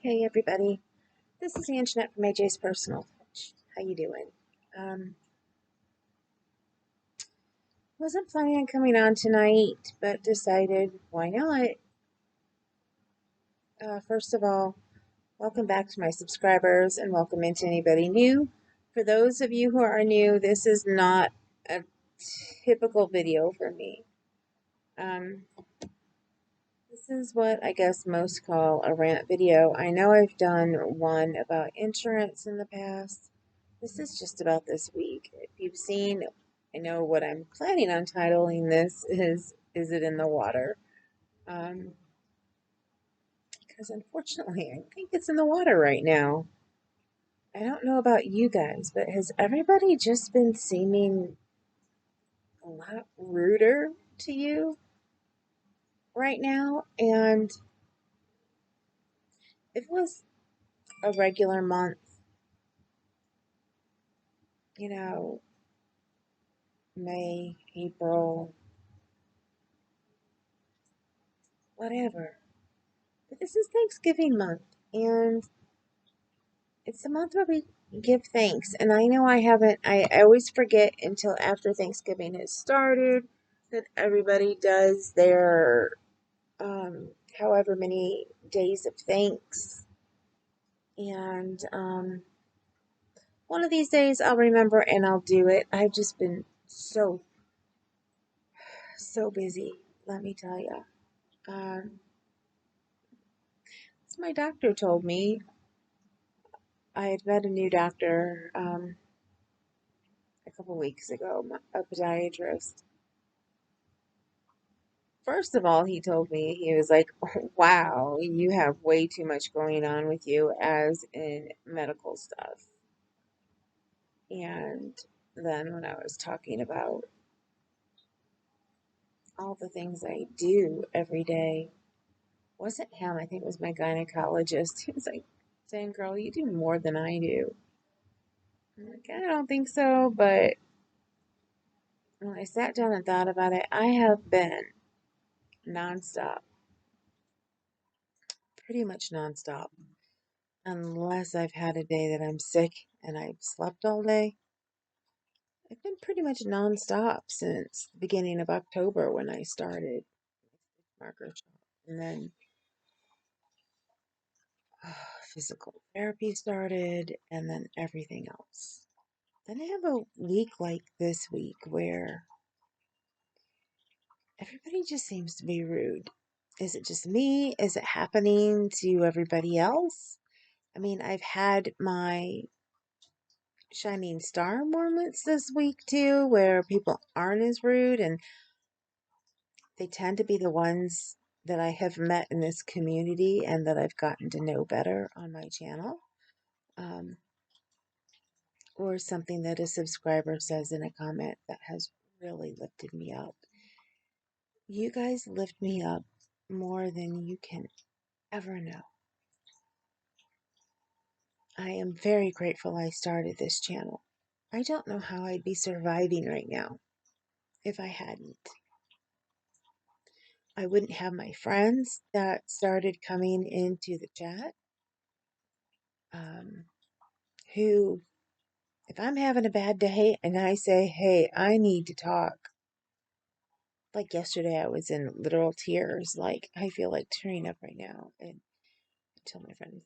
Hey everybody, this is Anjanette from AJ's Personal Touch. How you doing? Um, wasn't planning on coming on tonight, but decided why not. First of all, welcome back to my subscribers and welcome into anybody new. For those of you who are new, this is not a typical video for me. Um, this is what I guess most call a rant video. I know I've done one about insurance in the past. This is just about this week. If you've seen, I know what I'm planning on titling this is it in the water? Because unfortunately, I think it's in the water right now. I don't know about you guys, but has everybody just been seeming a lot ruder to you right now? And if it was a regular month, you know, May, April, whatever. But this is Thanksgiving month, and it's the month where we give thanks. And I know I always forget until after Thanksgiving has started that everybody does their however many days of thanks. And one of these days I'll remember and I'll do it. I've just been so busy, let me tell you. Um, as my doctor told me, I had met a new doctor a couple weeks ago, a podiatrist. First of all, he told me, he was like, wow, you have way too much going on with you as in medical stuff. And then when I was talking about all the things I do every day, wasn't him, I think it was my gynecologist. He was like, saying, girl, you do more than I do. I'm like, I don't think so, but when I sat down and thought about it, I have been nonstop, pretty much nonstop, unless I've had a day that I'm sick and I've slept all day. I've been pretty much nonstop since the beginning of October when I started marker shop. And then physical therapy started, and then everything else. Then I have a week like this week where everybody just seems to be rude. Is it just me? Is it happening to everybody else? I mean, I've had my shining star moments this week too, where people aren't as rude, and they tend to be the ones that I have met in this community and that I've gotten to know better on my channel. Um, or something that a subscriber says in a comment that has really lifted me up. You guys lift me up more than you can ever know. I am very grateful I started this channel. I don't know how I'd be surviving right now if I hadn't. I wouldn't have my friends that started coming into the chat, um, who, if I'm having a bad day and I say, hey, I need to talk, like yesterday, I was in literal tears. Like, I feel like tearing up right now. And I tell my friends,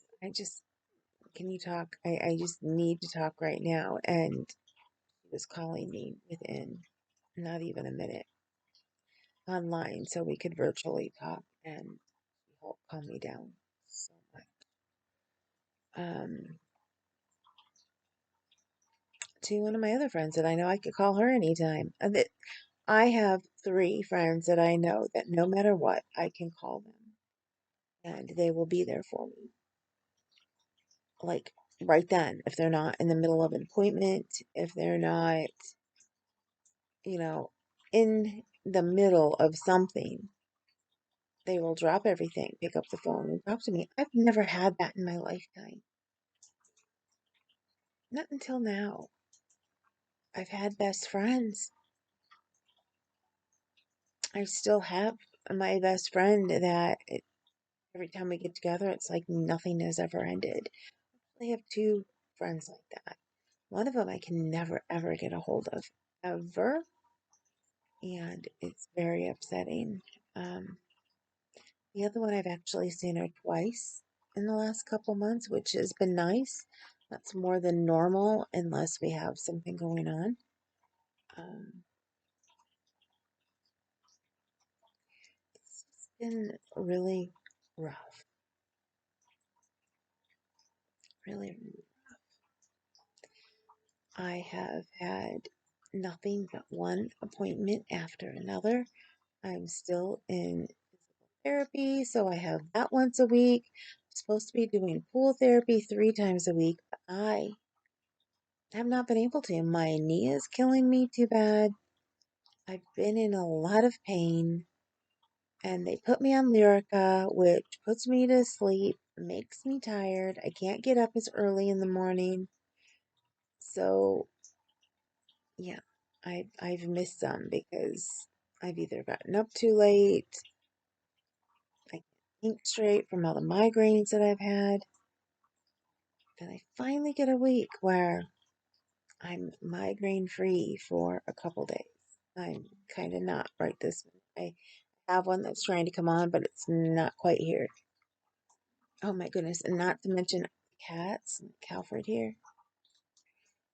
can you talk? I just need to talk right now. And he was calling me within not even a minute online so we could virtually talk, and he helped calm me down so much. Um, to one of my other friends that I know I could call her anytime. And that I have three friends that I know that no matter what, I can call them and they will be there for me. Like right then, if they're not in the middle of an appointment, if they're not, you know, in the middle of something, they will drop everything, pick up the phone, and talk to me. I've never had that in my lifetime. Not until now. I've had best friends. I still have my best friend that every time we get together, it's like nothing has ever ended. I have two friends like that. One of them I can never ever get a hold of, ever, and it's very upsetting. Um, the other one I've actually seen her twice in the last couple months, which has been nice. That's more than normal unless we have something going on. Um, it's been really rough, really. I have had nothing but one appointment after another. I'm still in therapy, so I have that once a week. I'm supposed to be doing pool therapy 3 times a week, but I have not been able to. My knee is killing me too bad. I've been in a lot of pain, and they put me on Lyrica, which puts me to sleep, makes me tired. I can't get up as early in the morning. So, yeah, I've missed some because I've either gotten up too late, I can't think straight from all the migraines that I've had. Then I finally get a week where I'm migraine free for a couple days. I'm kind of not right this minute. I have one that's trying to come on, but it's not quite here. Oh my goodness. And not to mention cats, Calfred here,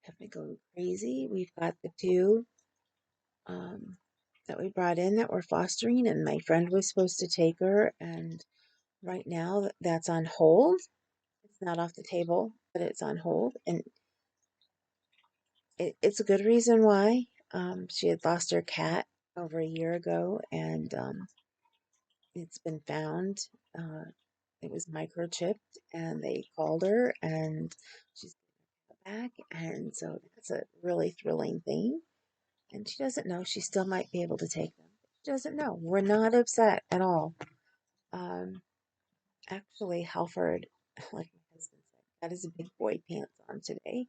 have been going crazy. We've got the two um, that we brought in that we're fostering, and my friend was supposed to take her. And right now, that's on hold. It's not off the table, but it's on hold. And it's a good reason why. She had lost her cat over a year ago, and it's been found. Uh, it was microchipped, and they called her, and she's back. And so that's a really thrilling thing. And she doesn't know. She still might be able to take them. She doesn't know. We're not upset at all. Um, actually, Halford, like my husband said, got his big boy pants on today.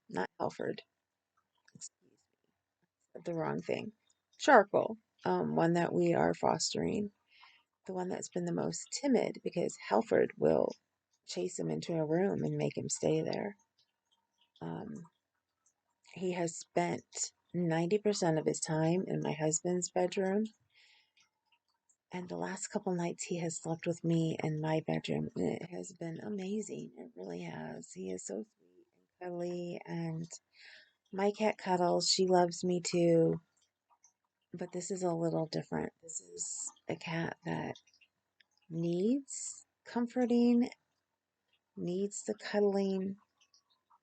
Not Halford. Excuse me, the wrong thing. Charcoal, one that we are fostering, the one that's been the most timid because Halford will chase him into a room and make him stay there. Um, he has spent 90% of his time in my husband's bedroom, and the last couple nights he has slept with me in my bedroom, and it has been amazing. It really has. He is so sweet and cuddly, and my cat cuddles. She loves me too, but this is a little different. This is a cat that needs comforting, needs the cuddling.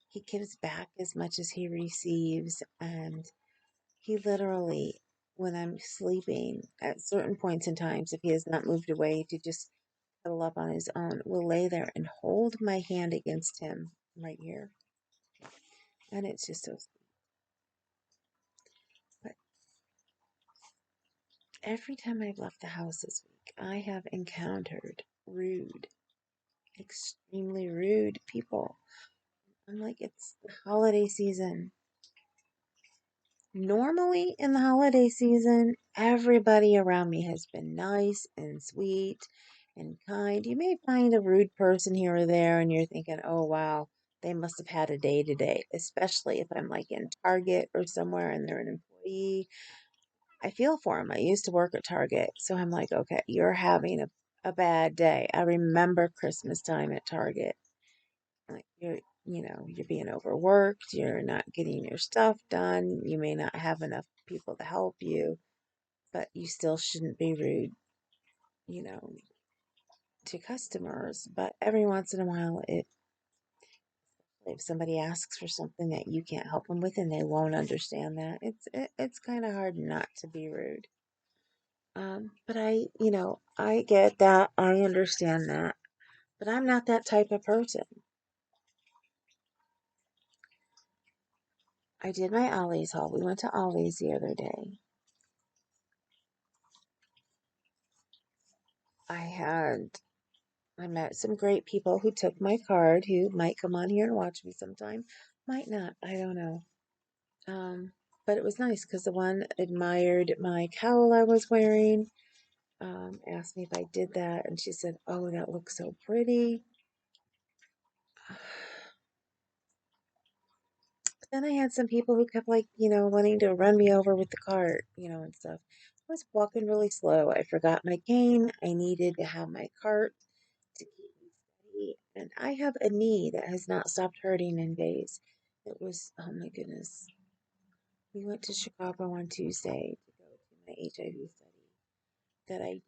He gives back as much as he receives, and he literally, when I'm sleeping, at certain points in times, if he has not moved away to just cuddle up on his own, will lay there and hold my hand against him right here. And it's just so sweet. But every time I've left the house this week, I have encountered rude, extremely rude people. I'm like, it's the holiday season. Normally, in the holiday season, everybody around me has been nice and sweet and kind. You may find a rude person here or there, and you're thinking, oh, wow, they must have had a day today, especially if I'm like in Target or somewhere and they're an employee. I feel for them. I used to work at Target, so I'm like, okay, you're having a bad day. I remember Christmas time at Target. Like you're being overworked, you're not getting your stuff done, you may not have enough people to help you, but you still shouldn't be rude, you know, to customers. But every once in a while, if somebody asks for something that you can't help them with and they won't understand that, it's kind of hard not to be rude. But I get that, I understand that, but I'm not that type of person. I did my Ollie's haul. We went to Ollie's the other day. I had I met some great people who took my card, who might come on here and watch me sometime, might not, I don't know. But it was nice because the one admired my cowl I was wearing. asked me if I did that, and she said, "Oh, that looks so pretty." But then I had some people who kept like, wanting to run me over with the cart, and stuff. I was walking really slow. I forgot my cane. I needed to have my cart to keep me steady. And I have a knee that has not stopped hurting in days. It was, oh my goodness. We went to Chicago on Tuesday to go to my HIV study that I do.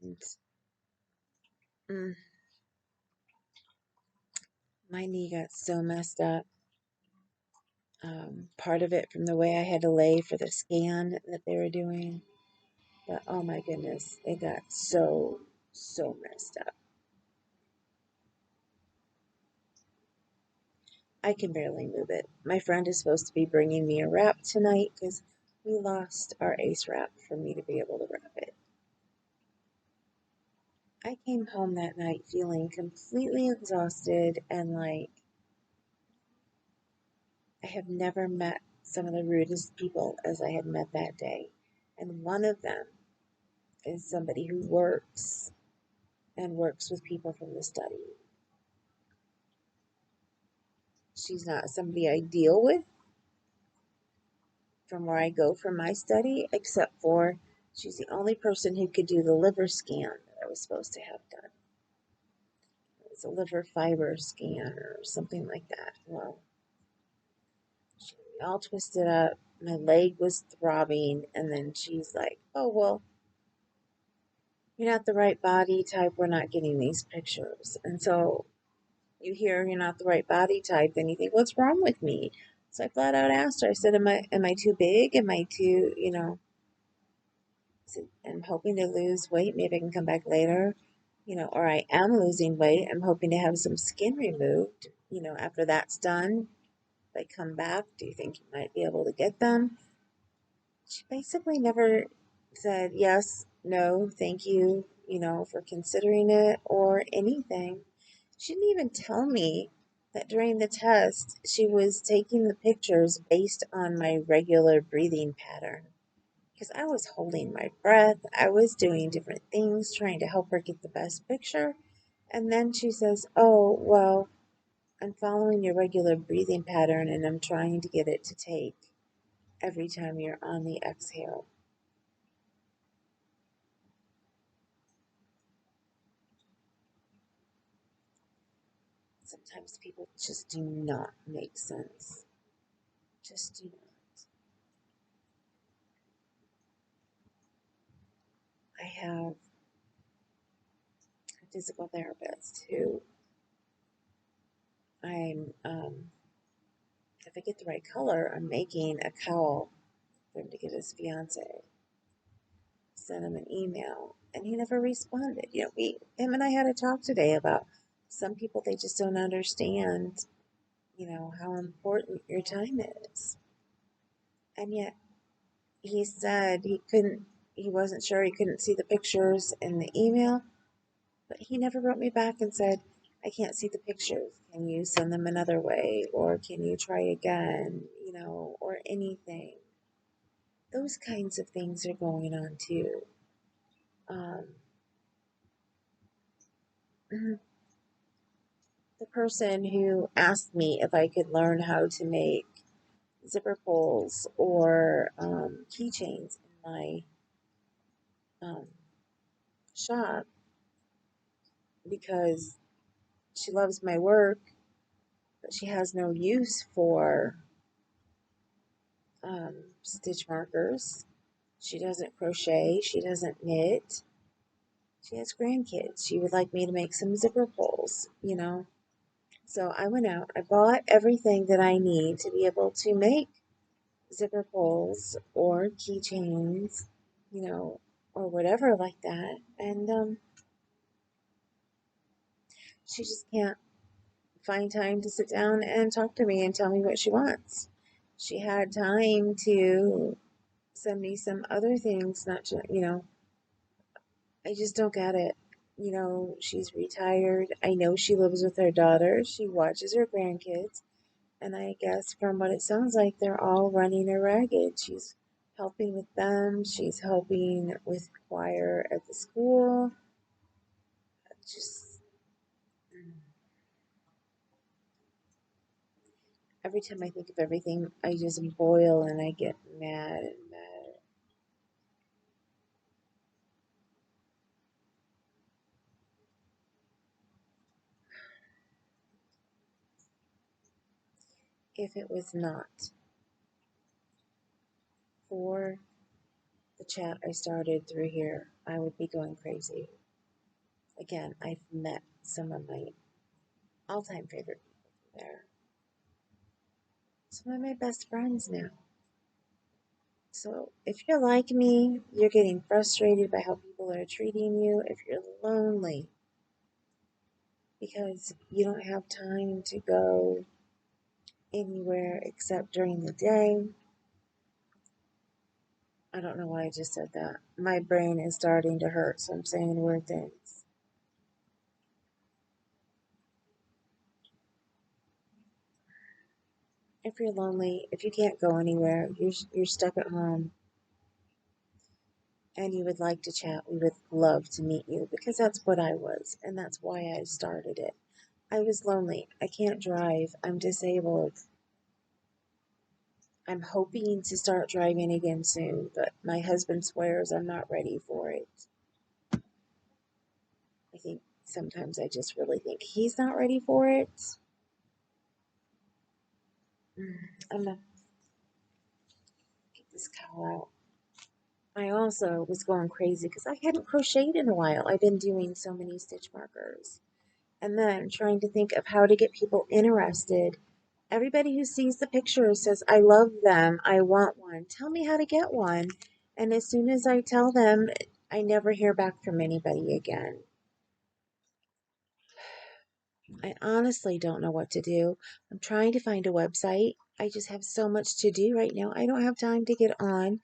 And mm, my knee got so messed up. Part of it from the way I had to lay for the scan that they were doing. But oh my goodness, it got so, so messed up. I can barely move it. My friend is supposed to be bringing me a wrap tonight because we lost our ace wrap for me to be able to wrap it. I came home that night feeling completely exhausted and like I have never met some of the rudest people as I had met that day. And one of them is somebody who works with people from the study. She's not somebody I deal with from where I go for my study, except for she's the only person who could do the liver scan that I was supposed to have done. It's a liver fiber scan or something like that. Well, she had me all twisted up. My leg was throbbing, and then she's like, "Oh, well, you're not the right body type. We're not getting these pictures." And so you hear you're not the right body type, then you think, what's wrong with me? So I flat out asked her, I said, am I too big? Am I too, I'm hoping to lose weight. Maybe I can come back later, or I am losing weight. I'm hoping to have some skin removed. After that's done, if I come back, do you think you might be able to get them? She basically never said yes, no, thank you, for considering it or anything. She didn't even tell me that during the test she was taking the pictures based on my regular breathing pattern. Because I was holding my breath, I was doing different things, trying to help her get the best picture. And then she says, "Oh, well, I'm following your regular breathing pattern and I'm trying to get it to take every time you're on the exhale." Sometimes people just do not make sense. Just do not. I have a physical therapist who if I get the right color, I'm making a cowl for him to get his fiance. Sent him an email, and he never responded. Him and I had a talk today about some people, they just don't understand, how important your time is. And yet he said he wasn't sure, he couldn't see the pictures in the email, but he never wrote me back and said, "I can't see the pictures. Can you send them another way? Or can you try again?" Or anything. Those kinds of things are going on too. Um, the person who asked me if I could learn how to make zipper pulls or keychains in my um, shop because she loves my work, but she has no use for stitch markers. She doesn't crochet. She doesn't knit. She has grandkids. She would like me to make some zipper pulls. So I went out. I bought everything that I need to be able to make zipper pulls or keychains, you know, or whatever like that. And she just can't find time to sit down and talk to me and tell me what she wants. She had time to send me some other things, not just. I just don't get it. She's retired. I know she lives with her daughter. She watches her grandkids. And I guess from what it sounds like, they're all running her ragged. She's helping with them. She's helping with choir at the school. Just every time I think of everything, I just boil and I get mad and mad. If it was not for the chat I started through here, I would be going crazy. Again, I've met some of my all time favorite people there. Some of my best friends now. So if you're like me, you're getting frustrated by how people are treating you. If you're lonely because you don't have time to go anywhere except during the day. I don't know why I just said that. My brain is starting to hurt, so I'm saying weird things. If you're lonely, if you can't go anywhere, you're stuck at home, and you would like to chat, we would love to meet you because that's what I was, and that's why I started it. I was lonely. I can't drive. I'm disabled. I'm hoping to start driving again soon, but my husband swears I'm not ready for it. I think sometimes I just really think he's not ready for it. I'm gonna get this cowl out. I also was going crazy because I hadn't crocheted in a while. I've been doing so many stitch markers. And then trying to think of how to get people interested. Everybody who sees the picture says, I love them, I want one. Tell me how to get one. And as soon as I tell them, I never hear back from anybody again. I honestly don't know what to do. I'm trying to find a website. I just have so much to do right now. I don't have time to get on,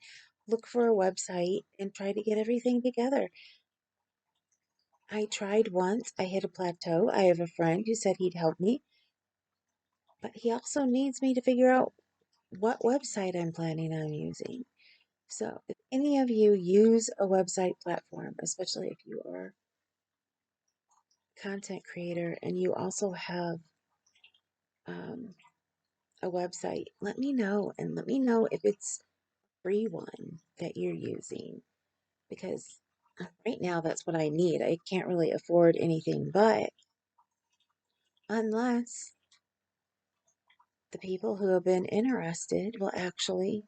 look for a website, and try to get everything together. I tried once. I hit a plateau. I have a friend who said he'd help me, but he also needs me to figure out what website I'm planning on using. So, if any of you use a website platform, especially if you are a content creator and you also have um, a website, let me know and let me know if it's a free one that you're using because right now that's what I need. I can't really afford anything but unless the people who have been interested will actually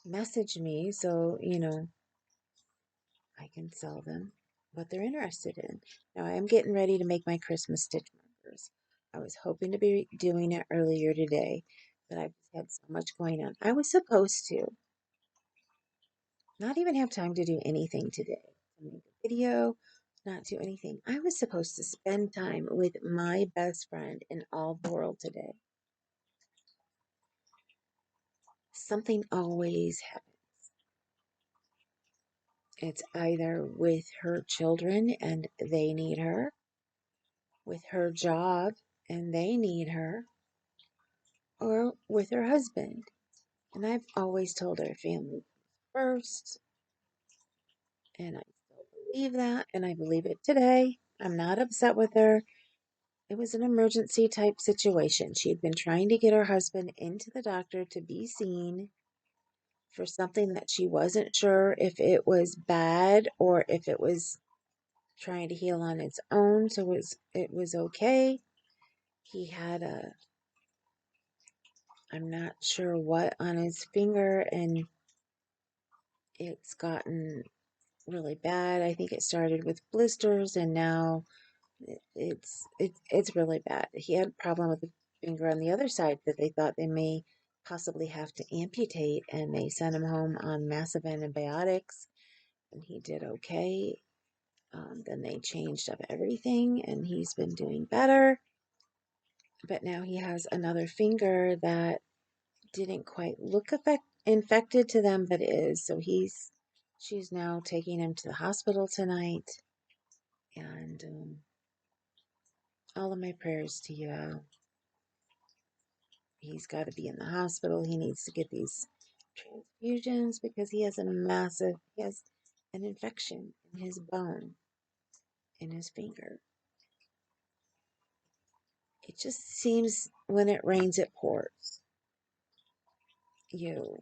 message me so, I can sell them what they're interested in. Now, I am getting ready to make my Christmas stitch markers. I was hoping to be doing it earlier today, but I've had so much going on. I was supposed to not even have time to do anything today. To make a video, not do anything. I was supposed to spend time with my best friend in all the world today. Something always happens. It's either with her children and they need her, with her job and they need her, or with her husband. And I've always told her family first, and I still believe that, and I believe it today. I'm not upset with her. It was an emergency type situation. She had been trying to get her husband into the doctor to be seen for something that she wasn't sure if it was bad or if it was trying to heal on its own. So it was okay. He had I'm not sure what on his finger, and it's gotten really bad. I think it started with blisters, and now it's really bad. He had a problem with the finger on the other side that they thought they may possibly have to amputate, and they sent him home on massive antibiotics, and he did okay. Then they changed up everything, and he's been doing better. But now he has another finger that didn't quite look infected to them, but is. So she's now taking him to the hospital tonight, and all of my prayers to you, Al. He's got to be in the hospital. He needs to get these transfusions because he has an infection in his bone, in his finger. It just seems when it rains, it pours. You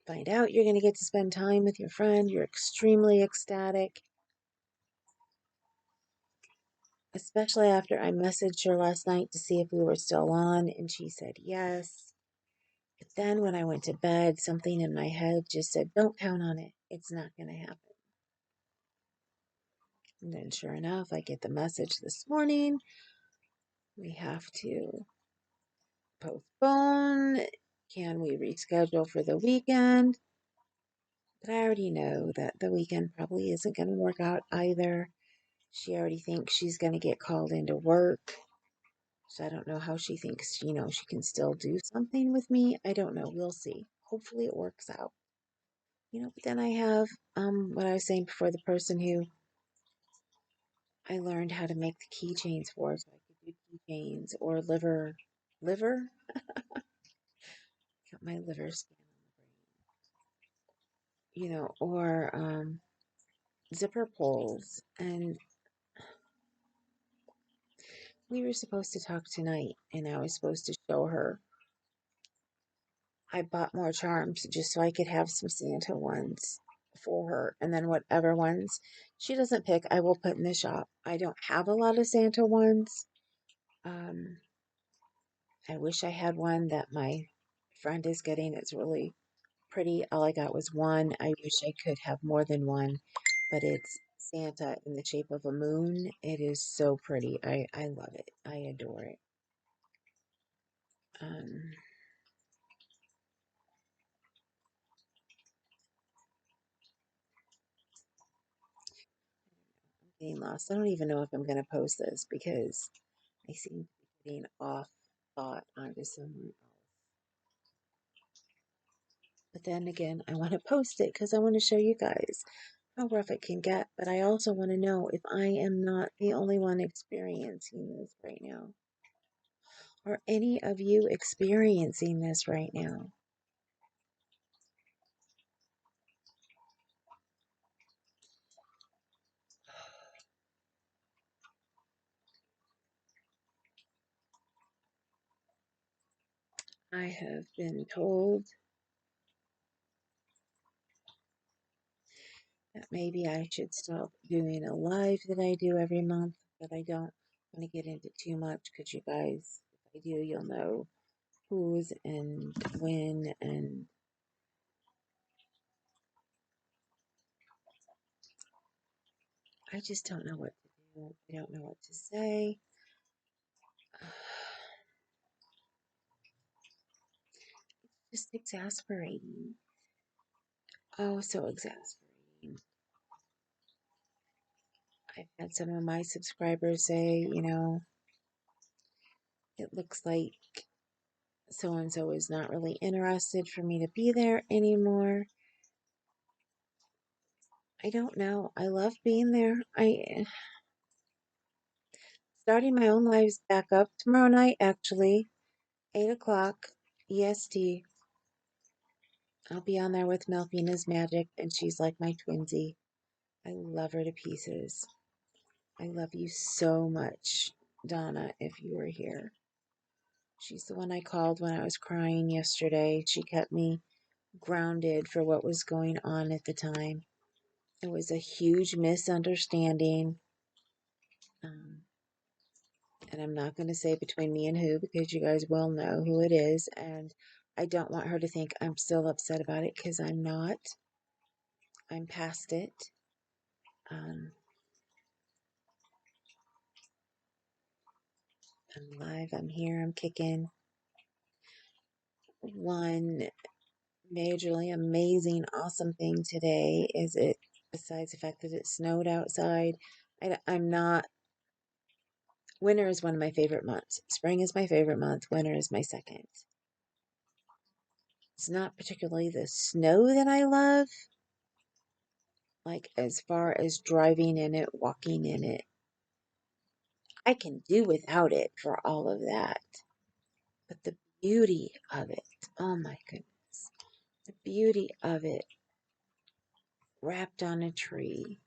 find out you're going to get to spend time with your friend. You're extremely ecstatic, especially after I messaged her last night to see if we were still on, and she said yes. But then when I went to bed, something in my head just said, don't count on it. It's not going to happen. And then sure enough, I get the message this morning. We have to postpone. Can we reschedule for the weekend? But I already know that the weekend probably isn't going to work out either. She already thinks she's going to get called into work. So I don't know how she thinks, she can still do something with me. I don't know. We'll see. Hopefully it works out. But then I have what I was saying before, the person who I learned how to make the keychains for, so I could do keychains or liver. Got my liver scan on the brain, or zipper pulls. And we were supposed to talk tonight, and I was supposed to show her. I bought more charms just so I could have some Santa ones for her, and then whatever ones she doesn't pick, I will put in the shop. I don't have a lot of Santa ones. Um, I wish I had one that my friend is getting. It's really pretty. All I got was one. I wish I could have more than one, but it's Santa in the shape of a moon. It is so pretty. I love it. I adore it. Um, I'm getting lost. I don't even know if I'm going to post this because I seem to be getting off thought onto somewhere else. But then again, I want to post it because I want to show you guys how rough it can get. But I also want to know if I am not the only one experiencing this right now. Are any of you experiencing this right now? I have been told that maybe I should stop doing a live that I do every month, but I don't want to get into too much because you guys, if I do, you'll know who's and when, and I just don't know what to do. I don't know what to say. It's just exasperating. Oh, so exasperating. I've had some of my subscribers say, it looks like so and so is not really interested for me to be there anymore. I don't know. I love being there. I starting my own lives back up tomorrow night, actually, 8 o'clock EST. I'll be on there with Melvina's Magic, and she's like my twinsy. I love her to pieces. I love you so much, Donna, if you were here. She's the one I called when I was crying yesterday. She kept me grounded for what was going on at the time. It was a huge misunderstanding. Um, and I'm not going to say between me and who because you guys will know who it is. And I don't want her to think I'm still upset about it because I'm not. I'm past it. Um, I'm live. I'm here. I'm kicking. One majorly amazing, awesome thing today is it, besides the fact that it snowed outside, I'm not. Winter is one of my favorite months. Spring is my favorite month. Winter is my second. It's not particularly the snow that I love, like as far as driving in it, walking in it. I can do without it for all of that. But the beauty of it, oh my goodness. the beauty of it wrapped on a tree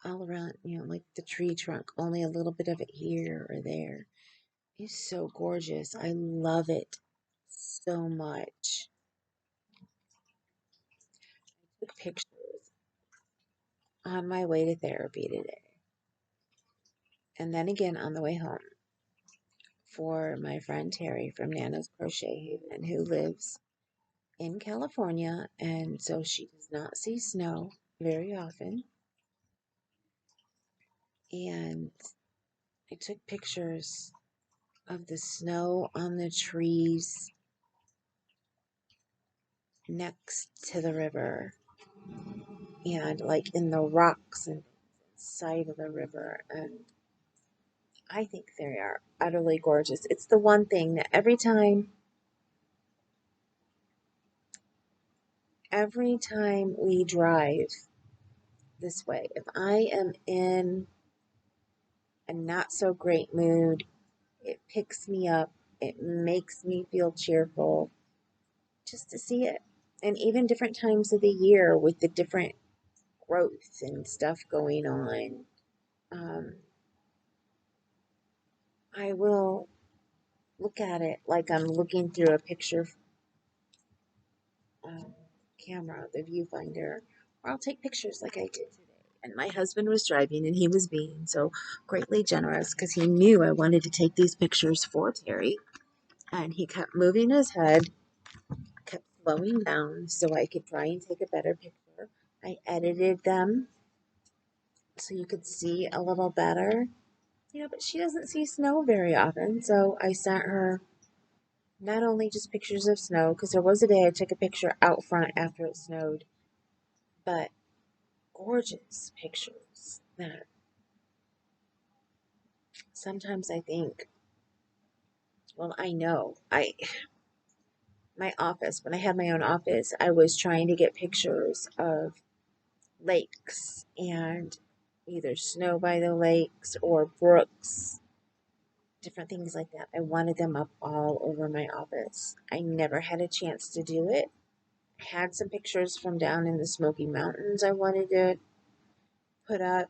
all around, like the tree trunk, only a little bit of it here or there. It's so gorgeous. I love it so much. I took pictures on my way to therapy today, and then again on the way home for my friend Terry from Nana's Crochet Haven, who lives in California, and so she does not see snow very often. And I took pictures of the snow on the trees next to the river and like in the rocks and side of the river. And I think they are utterly gorgeous. It's the one thing that every time we drive this way, if I am in a not so great mood, it picks me up. It makes me feel cheerful just to see it. And even different times of the year with the different growth and stuff going on, um, I will look at it like I'm looking through a picture um, camera, the viewfinder, or I'll take pictures like I did today. And my husband was driving and he was being so greatly generous because he knew I wanted to take these pictures for Terry. And he kept moving his head, kept slowing down so I could try and take a better picture. I edited them so you could see a little better. But she doesn't see snow very often, so I sent her not only just pictures of snow, because there was a day I took a picture out front after it snowed, but gorgeous pictures that sometimes I think, well, I know my office, when I had my own office, I was trying to get pictures of lakes and either snow by the lakes or brooks, different things like that. I wanted them up all over my office. I never had a chance to do it. I had some pictures from down in the Smoky Mountains I wanted to put up.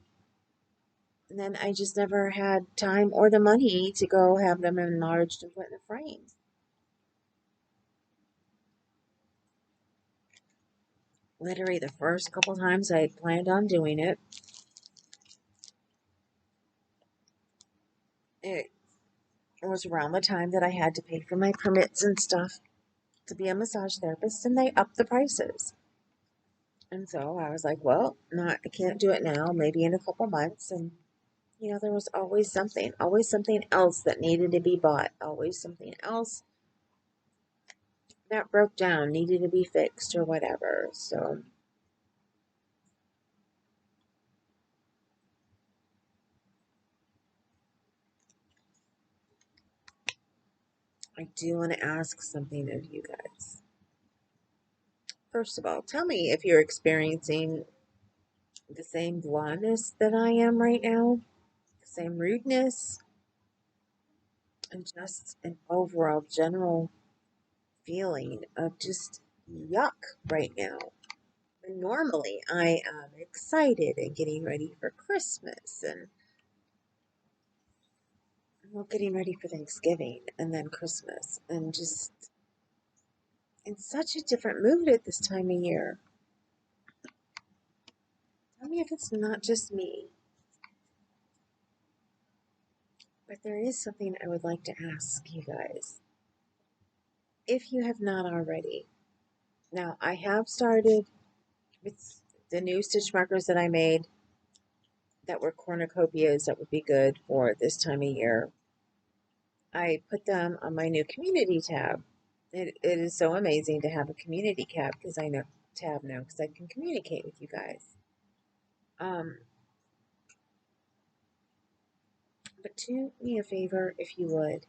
And then I just never had time or the money to go have them enlarged and put in a frame. Literally, the first couple times I planned on doing it, it was around the time that I had to pay for my permits and stuff to be a massage therapist, and they upped the prices. And so I was like, well, not, I can't do it now, maybe in a couple months. And, there was always something else that needed to be bought, always something else that broke down, needed to be fixed or whatever. So I do want to ask something of you guys. First of all, tell me if you're experiencing the same blandness that I am right now, the same rudeness, and just an overall general feeling of just yuck right now. And normally I am excited and getting ready for Christmas and well, getting ready for Thanksgiving and then Christmas and just in such a different mood at this time of year. Tell me if it's not just me, but there is something I would like to ask you guys. If you have not already, now I have started with the new stitch markers that I made that were cornucopias that would be good for this time of year. I put them on my new community tab. It is so amazing to have a community tab now because I can communicate with you guys. Um, but do me a favor if you would,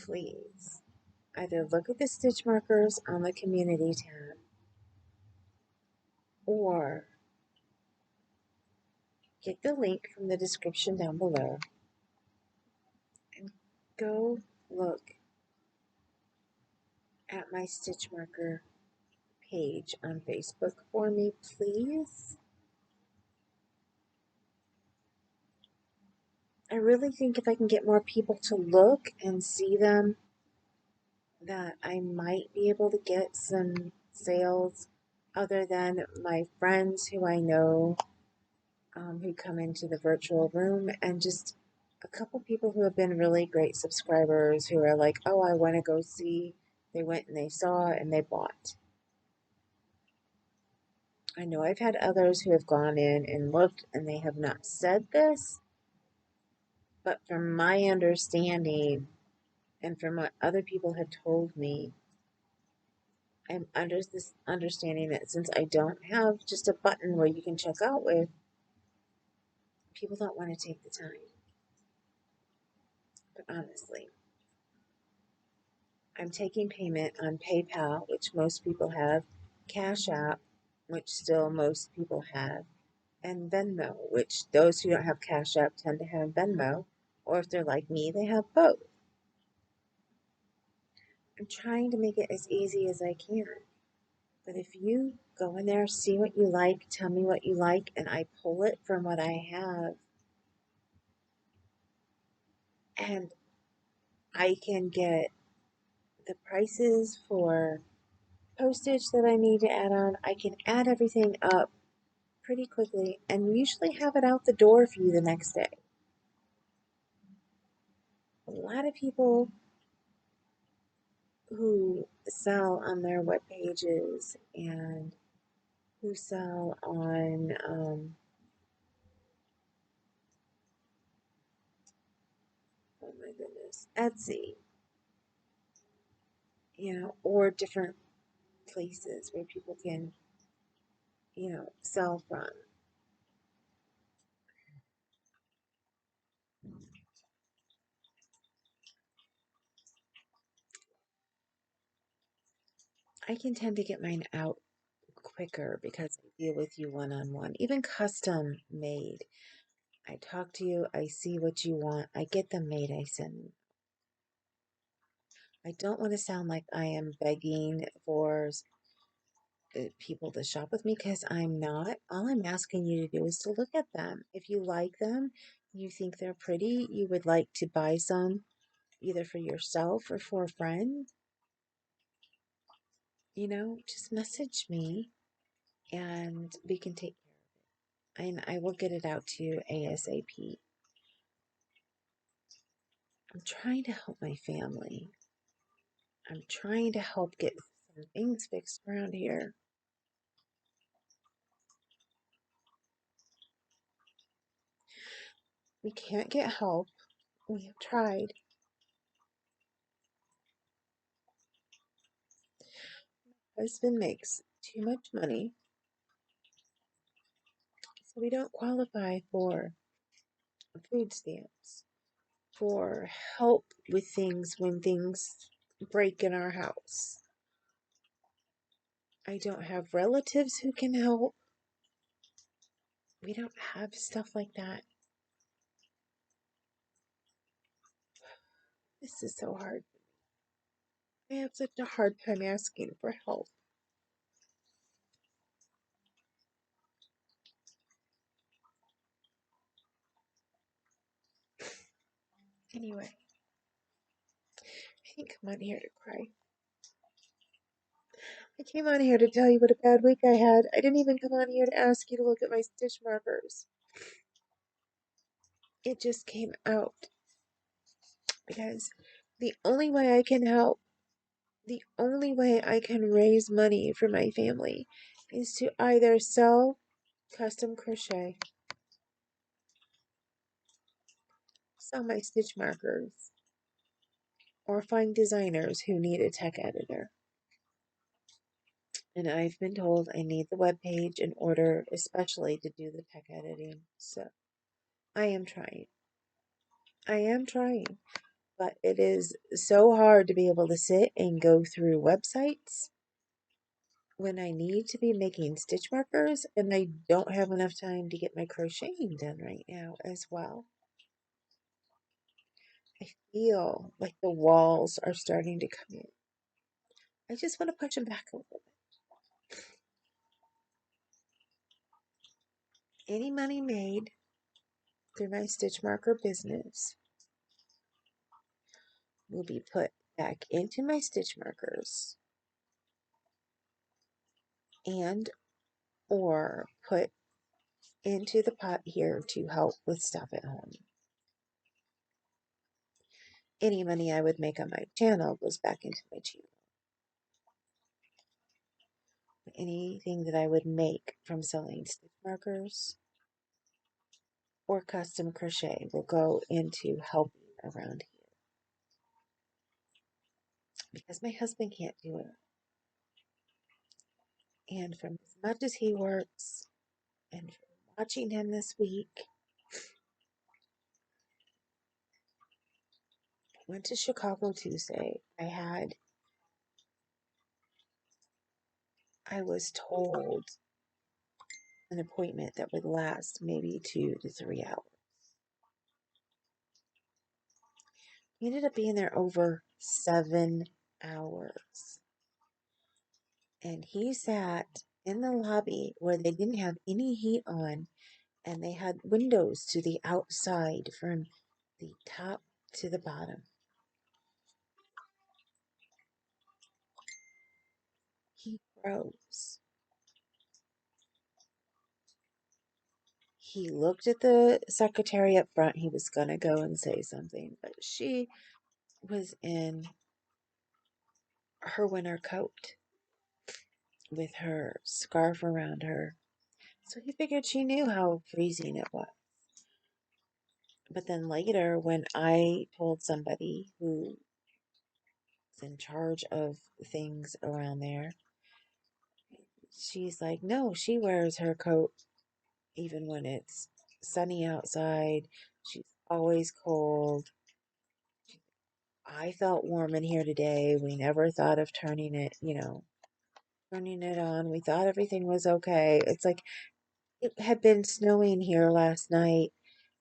please. Either look at the stitch markers on the community tab or get the link from the description down below and go look at my stitch marker page on Facebook for me, please? I really think if I can get more people to look and see them, that I might be able to get some sales other than my friends who I know who come into the virtual room, and just a couple people who have been really great subscribers who are like, oh, I want to go see. They went and they saw and they bought. I know I've had others who have gone in and looked and they have not said this, but from my understanding and from what other people have told me, I'm under this understanding that since I don't have just a button where you can check out with, people don't want to take the time. But honestly, I'm taking payment on PayPal, which most people have, Cash App, which still most people have, and Venmo, which those who don't have Cash App tend to have Venmo, or if they're like me, they have both. I'm trying to make it as easy as I can. But if you go in there, see what you like, tell me what you like, and I pull it from what I have, and I can get the prices for postage that I need to add on, I can add everything up pretty quickly and usually have it out the door for you the next day. A lot of people who sell on their web pages and who sell on oh my goodness, Etsy, or different places where people can, sell from. I can tend to get mine out quicker because I deal with you one on one, even custom made. I talk to you, I see what you want, I get them made, I send. I don't want to sound like I am begging for people to shop with me because I'm not. All I'm asking you to do is to look at them. If you like them, you think they're pretty, you would like to buy some either for yourself or for a friend, just message me and we can take care of it. And I will get it out to you ASAP. I'm trying to help my family. I'm trying to help get some things fixed around here. We can't get help. We have tried. Husband makes too much money, so we don't qualify for food stamps, for help with things when things break in our house. I don't have relatives who can help. We don't have stuff like that. This is so hard. I have such a hard time asking for help. Anyway, I didn't come on here to cry. I came on here to tell you what a bad week I had. I didn't even come on here to ask you to look at my stitch markers. It just came out because the only way I can help, the only way I can raise money for my family is to either sell custom crochet, sell my stitch markers, or find designers who need a tech editor. And I've been told I need the web page in order, especially to do the tech editing. So I am trying. I am trying. But it is so hard to be able to sit and go through websites when I need to be making stitch markers and I don't have enough time to get my crocheting done right now as well. I feel like the walls are starting to come in. I just want to push them back a little bit. Any money made through my stitch marker business will be put back into my stitch markers and or put into the pot here to help with stuff at home. Any money I would make on my channel goes back into my channel. Anything that I would make from selling stitch markers or custom crochet will go into helping around here because my husband can't do it. And from as much as he works and from watching him this week, went to Chicago Tuesday. I was told an appointment that would last maybe 2 to 3 hours. He ended up being there over 7 hours. And he sat in the lobby where they didn't have any heat on, and they had windows to the outside from the top to the bottom. He froze. He looked at the secretary up front. He was going to go and say something, but she was in her winter coat with her scarf around her. So he figured she knew how freezing it was. But then later, when I told somebody who's in charge of things around there, she's like, no, she wears her coat even when it's sunny outside. She's always cold. I felt warm in here today. We never thought of turning it on. We thought everything was okay. It's like it had been snowing here last night,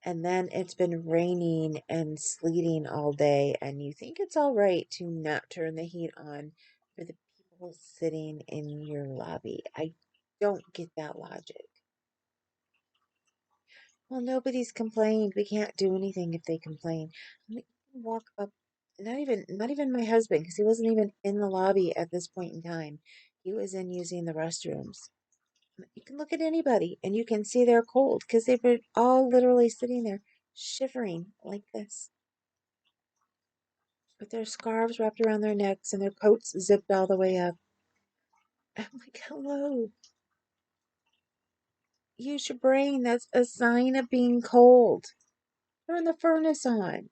and then it's been raining and sleeting all day, and you think it's all right to not turn the heat on for the people sitting in your lobby. I don't get that logic. Well, nobody's complained. We can't do anything if they complain. I mean, you can walk up, not even my husband, because he wasn't even in the lobby at this point in time. He was in using the restrooms. You can look at anybody and you can see they're cold because they were all literally sitting there shivering like this with their scarves wrapped around their necks and their coats zipped all the way up. I'm like, hello, use your brain. That's a sign of being cold. Turn the furnace on.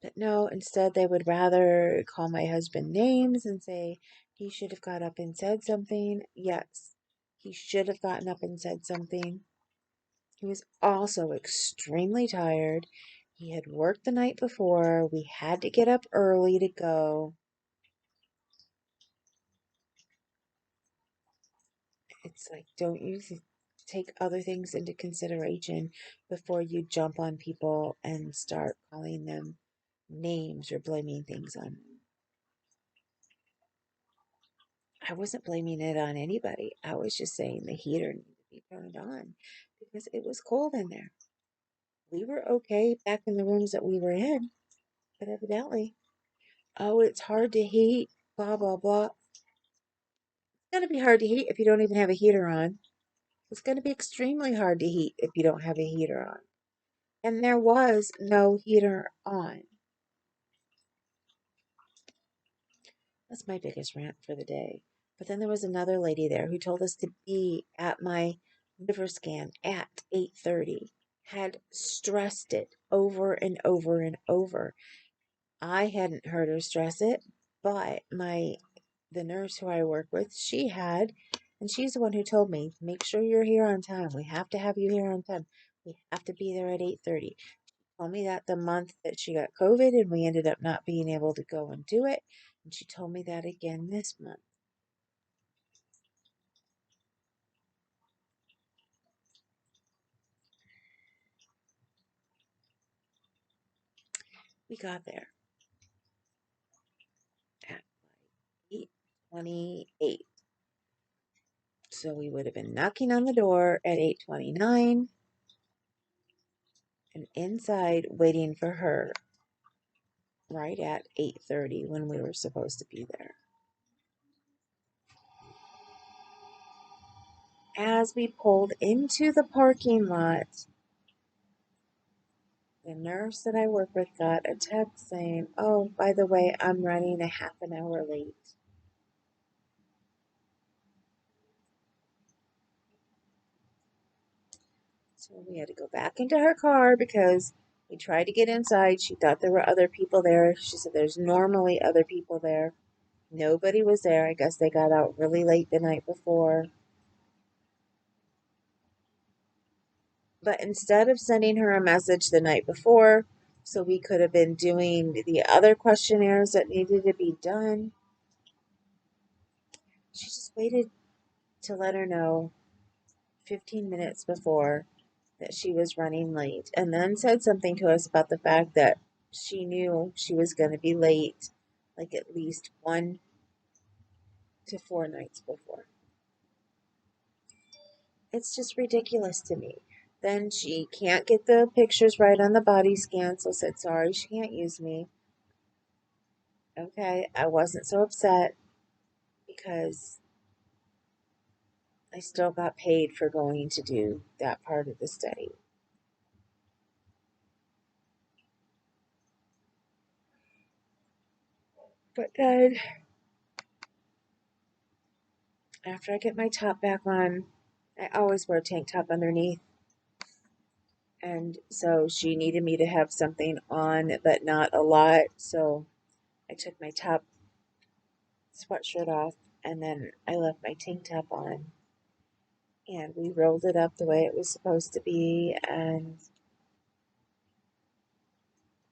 But no, instead they would rather call my husband names and say he should have got up and said something. Yes, he should have gotten up and said something. He was also extremely tired. He had worked the night before. We had to get up early to go. It's like, don't you take other things into consideration before you jump on people and start calling them names or blaming things on them? I wasn't blaming it on anybody. I was just saying the heater needed to be turned on because it was cold in there. We were okay back in the rooms that we were in, but evidently, oh, it's hard to heat, blah, blah, blah. It's going to be hard to heat if you don't even have a heater on. It's going to be extremely hard to heat if you don't have a heater on. And there was no heater on. That's my biggest rant for the day. But then there was another lady there who told us to be at my liver scan at 8:30. Had stressed it over and over and over. I hadn't heard her stress it, but the nurse who I work with, she had, and she's the one who told me, make sure you're here on time. We have to have you here on time. We have to be there at 8:30. Told me that the month that she got COVID and we ended up not being able to go and do it. And she told me that again this month. We got there. 8:28. So we would have been knocking on the door at 8:29 and inside waiting for her right at 8:30 when we were supposed to be there. As we pulled into the parking lot, the nurse that I work with got a text saying, "Oh, by the way, I'm running a half an hour late." So we had to go back into her car because we tried to get inside. She thought there were other people there. She said there's normally other people there. Nobody was there. I guess they got out really late the night before. But instead of sending her a message the night before, so we could have been doing the other questionnaires that needed to be done, she just waited to let her know 15 minutes before that she was running late, and then said something to us about the fact that she knew she was going to be late like at least 1 to 4 nights before. It's just ridiculous to me. Then she can't get the pictures right on the body scan, so said sorry she can't use me. Okay, I wasn't so upset because I still got paid for going to do that part of the study. But then after I get my top back on, I always wear a tank top underneath. And so she needed me to have something on, but not a lot. So I took my top sweatshirt off and then I left my tank top on. And we rolled it up the way it was supposed to be. And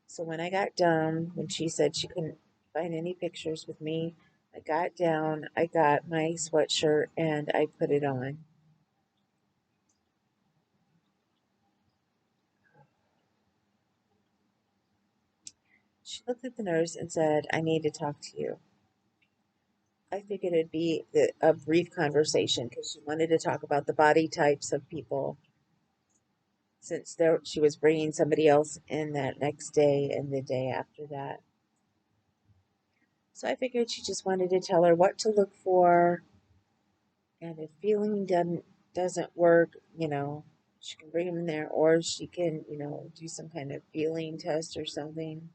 so when I got done, when she said she couldn't find any pictures with me, I got down, I got my sweatshirt, and I put it on. She looked at the nurse and said, "I need to talk to you." I figured it'd be a brief conversation because she wanted to talk about the body types of people since she was bringing somebody else in that next day and the day after that. So I figured she just wanted to tell her what to look for, and if feeling doesn't work, she can bring him in there, or she can, do some kind of feeling test or something.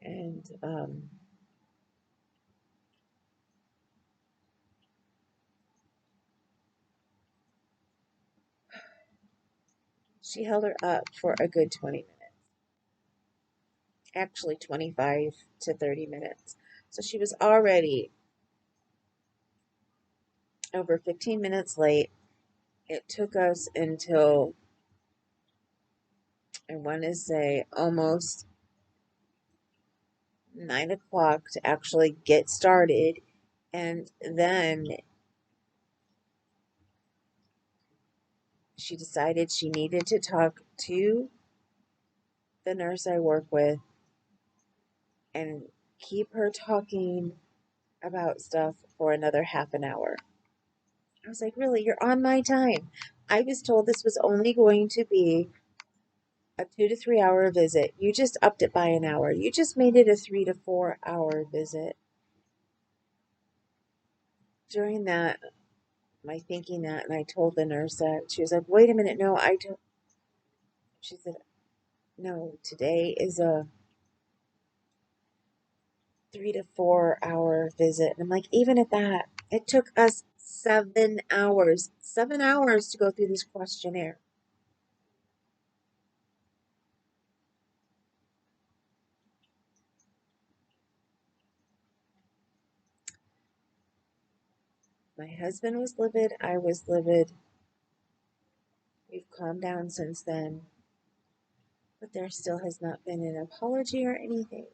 And she held her up for a good 20 minutes, actually 25 to 30 minutes. So she was already over 15 minutes late. It took us until, I want to say, almost 9 o'clock to actually get started. And then she decided she needed to talk to the nurse I work with and keep her talking about stuff for another half an hour. I was like, really, you're on my time. I was told this was only going to be a 2 to 3 hour visit. You just upped it by an hour. You just made it a 3 to 4 hour visit. During that, my thinking that, and I told the nurse that, she was like, wait a minute, no, I don't. She said, no, today is a 3 to 4 hour visit. And I'm like, even at that, it took us 7 hours, 7 hours to go through this questionnaire. My husband was livid. I was livid. We've calmed down since then, but there still has not been an apology or anything.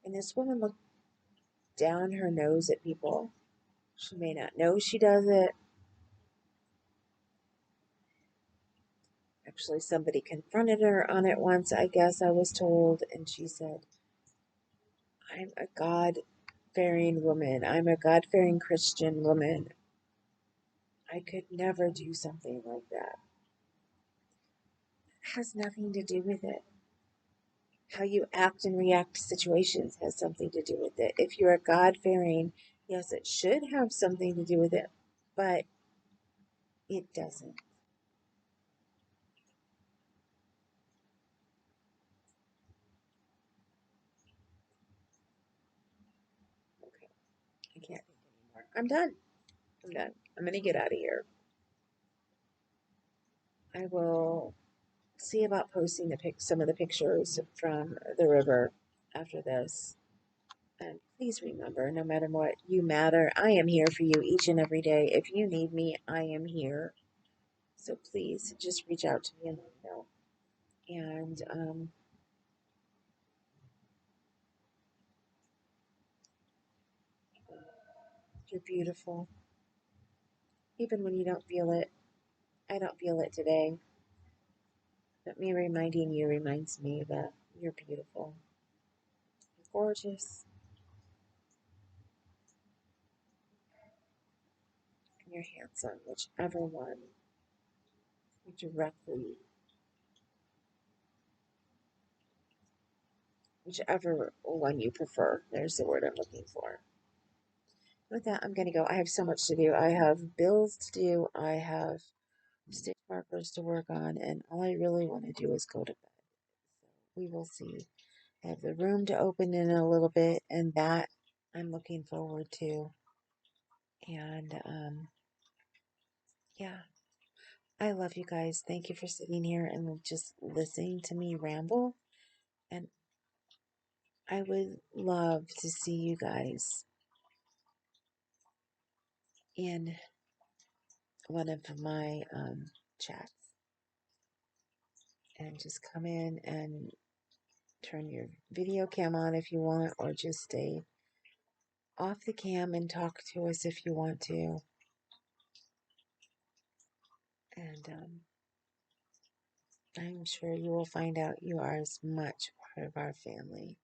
And this woman looked down her nose at people. She may not know she does it. Actually, somebody confronted her on it once, I guess I was told, and she said, I'm a God fearing woman. I'm a God fearing Christian woman. I could never do something like that. It has nothing to do with it. How you act and react to situations has something to do with it. If you're a God fearing, yes, it should have something to do with it, but it doesn't. Okay, I can't think anymore. I'm done. I'm done. I'm gonna get out of here. I will see about posting some of the pictures from the river after this. And please remember, no matter what, you matter. I am here for you each and every day. If you need me, I am here. So please just reach out to me and let me know. And you're beautiful. Even when you don't feel it, I don't feel it today. But me reminding you reminds me that you're beautiful. You're gorgeous. And you're handsome. Whichever one directly, whichever one you prefer. There's the word I'm looking for. With that, I'm going to go. I have so much to do. I have bills to do. I have stitch markers to work on, and all I really want to do is go to bed. So we will see. I have the room to open in a little bit, and that I'm looking forward to. And yeah, I love you guys. Thank you for sitting here and just listening to me ramble. And I would love to see you guys in one of my chats and just come in and turn your video cam on if you want, or just stay off the cam and talk to us if you want to. And I'm sure you will find out you are as much part of our family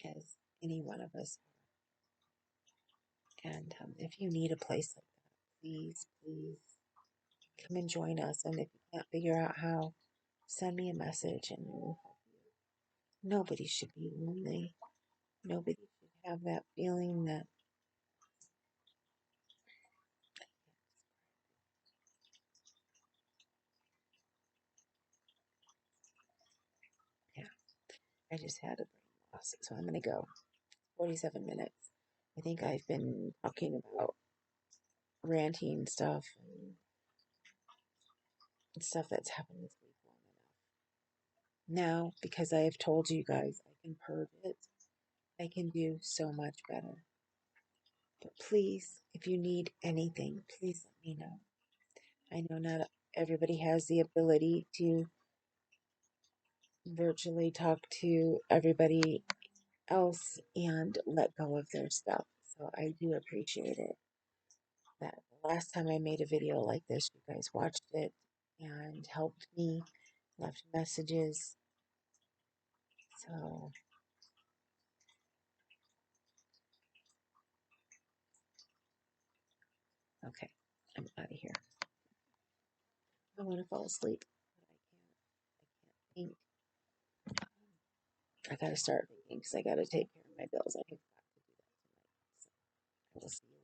as any one of us. And if you need a place like that, please, please come and join us. And if you can't figure out how, send me a message and we'll help you. Nobody should be lonely. Nobody should have that feeling that, yeah, I just had a brain loss. So I'm going to go. 47 minutes. I think I've been talking about ranting and stuff that's happened this week long enough. Now, because I have told you guys I can purge it, I can do so much better. But please, if you need anything, please let me know. I know not everybody has the ability to virtually talk to everybody else and let go of their stuff. So I do appreciate it. That the last time I made a video like this, you guys watched it and helped me, left messages. So, okay, I'm out of here. I want to fall asleep, but I can't. I gotta start thinking because I gotta take care of my bills. I have got to do that tonight. So I will see you.